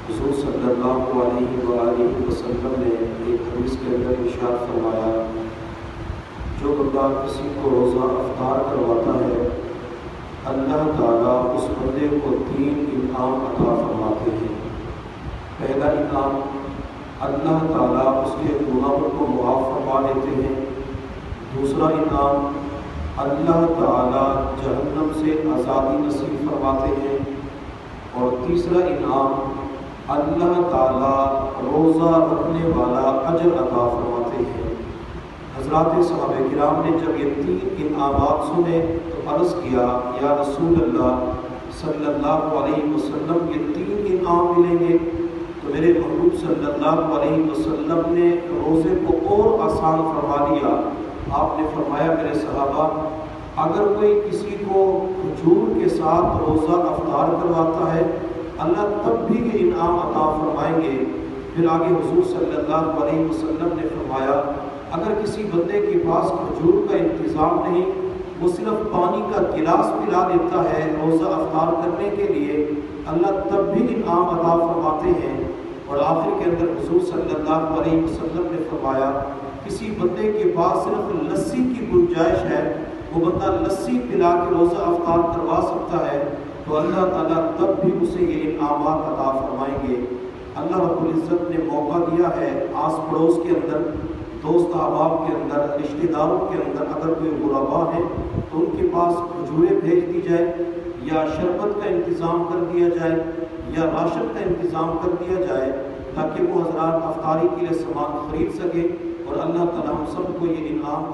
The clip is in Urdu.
حضور صلی اللہ علیہ وآلہ وسلم نے ایک حدیث کے اندر ارشاد فرمایا، جو بندہ کسی کو روزہ افطار کرواتا ہے اللہ تعالیٰ اس بندے کو 3 انعام عطا فرماتے ہیں۔ پہلا انعام، اللہ تعالیٰ اس کے گناہوں کو معاف فرما لیتے ہیں۔ دوسرا انعام، اللہ تعالیٰ جہنم سے آزادی نصیب فرماتے ہیں۔ اور تیسرا انعام، اللہ تعالیٰ روزہ رکھنے والا اجر عطا فرماتے ہیں۔ حضرات صحابہ کرام نے جب یہ 3 انعامات سنے تو عرض کیا، یا رسول اللہ صلی اللہ علیہ وسلم یہ 3 انعام ملیں گے؟ تو میرے محبوب صلی اللہ علیہ وسلم نے روزے کو اور آسان فرما دیا۔ آپ نے فرمایا، میرے صحابہ، اگر کوئی کسی کو کھجور کے ساتھ روزہ افطار کرواتا ہے اللہ تب بھی یہ انعام عطا فرمائیں گے۔ پھر آگے حضور صلی اللہ علیہ وسلم نے فرمایا، اگر کسی بندے کے پاس کھجور کا انتظام نہیں، وہ صرف پانی کا گلاس پلا دیتا ہے روزہ افطار کرنے کے لیے، اللہ تب بھی انعام عطا فرماتے ہیں۔ اور آخر کے اندر حضور صلی اللہ علیہ وسلم نے فرمایا، کسی بندے کے پاس صرف لسی کی گنجائش ہے، وہ بندہ لسی پلا کے روزہ افطار کروا سکتا ہے، تو اللہ تعالیٰ تب بھی اسے یہ انعامات عطا فرمائیں گے۔ اللہ رب العزت نے موقع دیا ہے آس پڑوس کے اندر، دوست احباب کے اندر، رشتہ داروں کے اندر اگر کوئی غربا ہے تو ان کے پاس کھجوریں بھیج دی جائے، یا شربت کا انتظام کر دیا جائے، یا راشن کا انتظام کر دیا جائے، تاکہ وہ حضرات افطاری کے لیے سامان خرید سکیں، اور اللہ تعالیٰ ہم سب کو یہ انعام